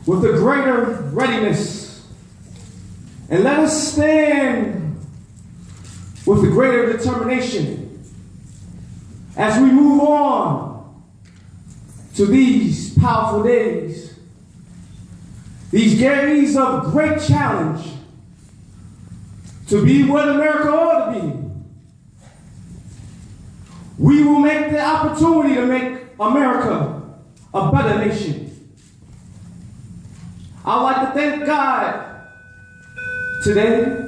with a greater readiness, and let us stand with a greater determination as we move on to these powerful days, these days of great challenge to be what America ought to be. We will make the opportunity to make America a better nation. I'd like to thank God today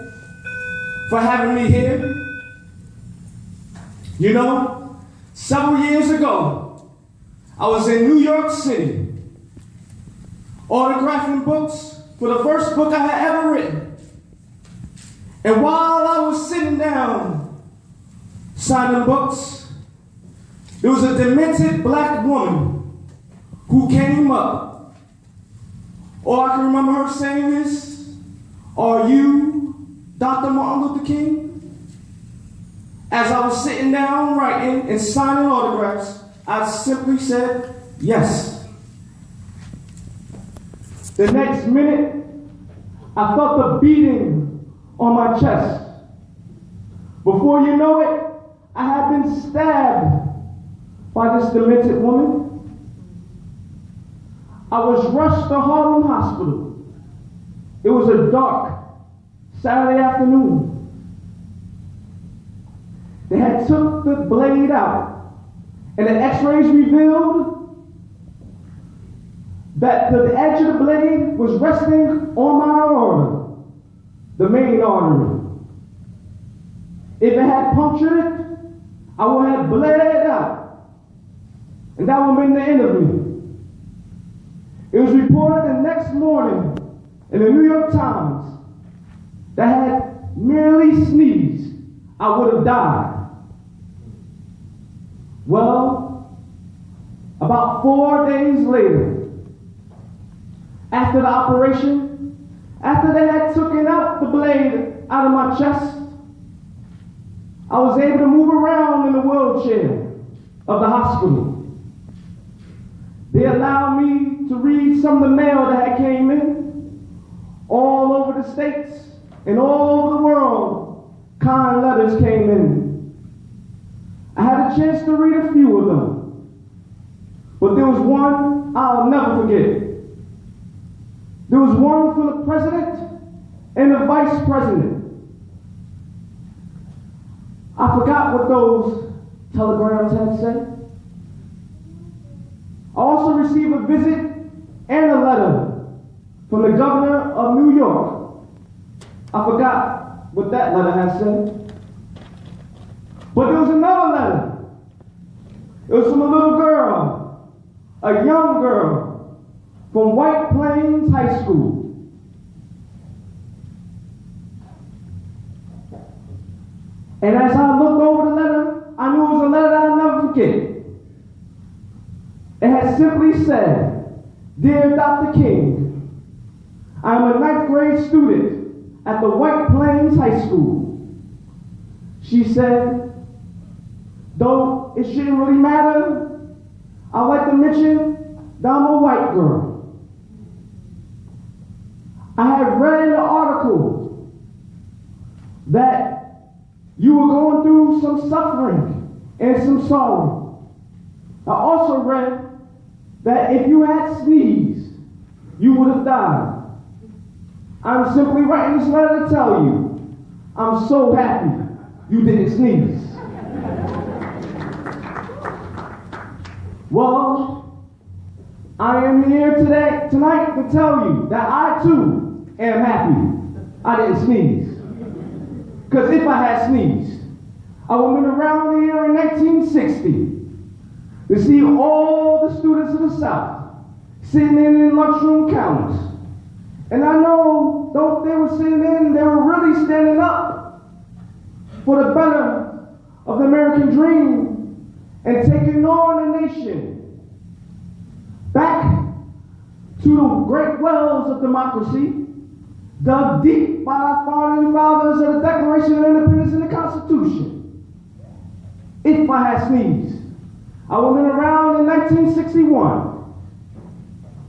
for having me here. You know, several years ago, I was in New York City, autographing books for the first book I had ever written. And while I was sitting down signing books, there was a demented black woman who came up. All I can remember her saying is, "Are you Dr. Martin Luther King?" As I was sitting down writing and signing autographs, I simply said, "Yes." The next minute, I felt a beating on my chest. Before you know it, I had been stabbed by this demented woman. I was rushed to Harlem Hospital. It was a dark Saturday afternoon. They had took the blade out, and the x-rays revealed that the edge of the blade was resting on my aorta, the main artery. If it had punctured it, I would have bled out, and that would have been the end of me. It was reported the next morning in the New York Times that I had merely sneezed, I would have died. Well, about 4 days later, after the operation, after they had taken out the blade out of my chest, I was able to move around in the wheelchair of the hospital. They allowed me to read some of the mail that had came in all over the states and all over the world. Kind letters came in. I had a chance to read a few of them, but there was one I'll never forget. There was one from the president and the vice president. I forgot what those telegrams had said. I also received a visit and a letter from the governor of New York. I forgot what that letter had said. But there was another letter. It was from a little girl, a young girl, from White Plains High School. And as I looked over the letter, I knew it was a letter that I'll never forget. It had simply said, "Dear Dr. King, I am a 9th grade student at the White Plains High School." She said, "Though it shouldn't really matter, I'd like to mention that I'm a white girl. I had read in the article that you were going through some suffering and some sorrow. I also read that if you had sneezed, you would have died. I'm simply writing this letter to tell you, I'm so happy you didn't sneeze." Well, I am here tonight to tell you that I too am happy I didn't sneeze. Because if I had sneezed, I would have been around here in 1960 to see all the students of the South sitting in lunchroom counters. And I know, though they were sitting in, they were really standing up for the better of the American dream and taking on the nation back to the great wells of democracy, dug deep by our founding fathers of the Declaration of Independence and the Constitution. If I had sneezed, I would have been around in 1961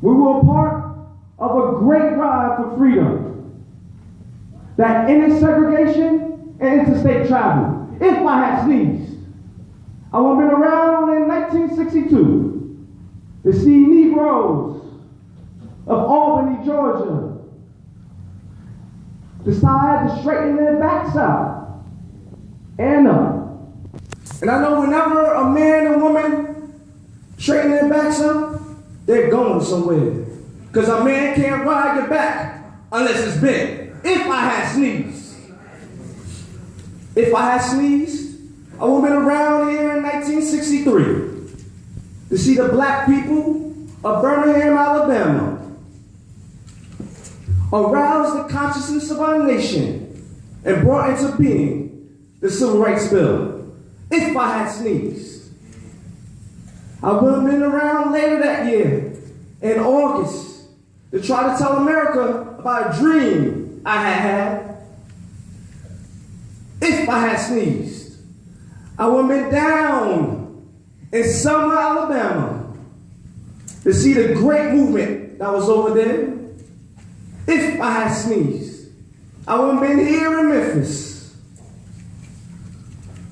We were a part of a great ride for freedom that ended segregation and interstate travel. If I had sneezed, I would have been around in 1962 to see Negroes of Albany, Georgia, decide to straighten their backs out and up. And I know whenever a man and woman straighten their backs up, they're going somewhere. Because a man can't ride your back unless it's bent. If I had sneezed, I would have been around here in 1963 to see the black people of Birmingham, Alabama arouse the consciousness of our nation and brought into being the Civil Rights Bill. If I had sneezed, I would have been around later that year in August to try to tell America about a dream I had. If I had sneezed, I would have been down in Selma, Alabama to see the great movement that was over there. If I had sneezed, I would have been here in Memphis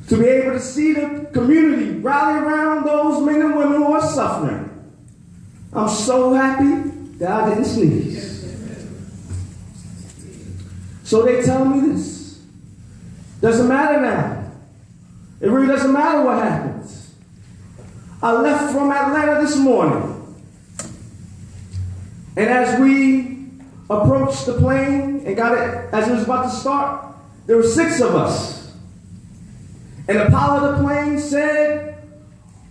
to be able to see the community rally around those men and women who are suffering. I'm so happy that I didn't sneeze. So they tell me this. Doesn't matter now. It really doesn't matter what happens. I left from Atlanta this morning. And as we approached the plane and got it, as it was about to start, there were 6 of us. And the pilot of the plane said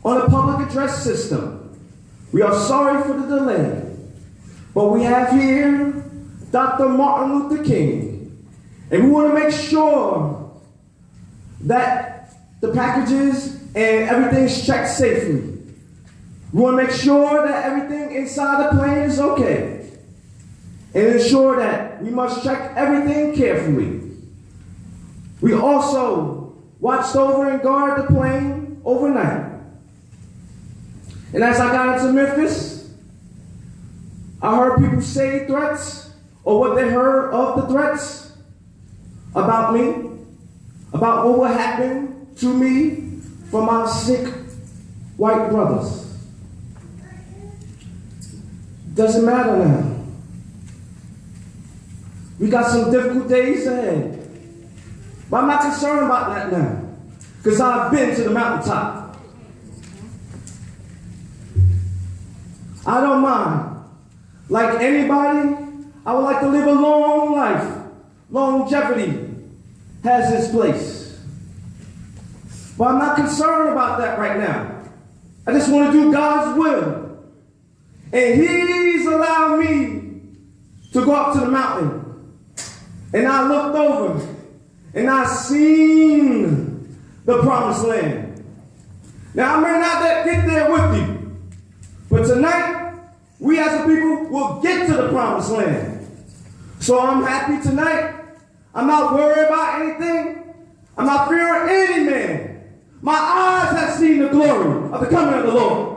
on the public address system, "We are sorry for the delay, but we have here Dr. Martin Luther King, and we want to make sure that the packages and everything's checked safely. We want to make sure that everything inside the plane is okay, and ensure that we must check everything carefully. We also watched over and guarded the plane overnight. And as I got into Memphis, I heard people say threats, or what they heard of the threats about me, about what would happen to me from my sick white brothers. Doesn't matter now. We got some difficult days ahead. But I'm not concerned about that now, because I've been to the mountaintop. I don't mind. Like anybody, I would like to live a long life. Longevity has its place. But I'm not concerned about that right now. I just want to do God's will. And He's allowed me to go up to the mountain. And I looked over and I seen the promised land. Now I may not get there with you, but tonight, we as a people will get to the promised land. So I'm happy tonight. I'm not worried about anything. I'm not fearing any man. My eyes have seen the glory of the coming of the Lord.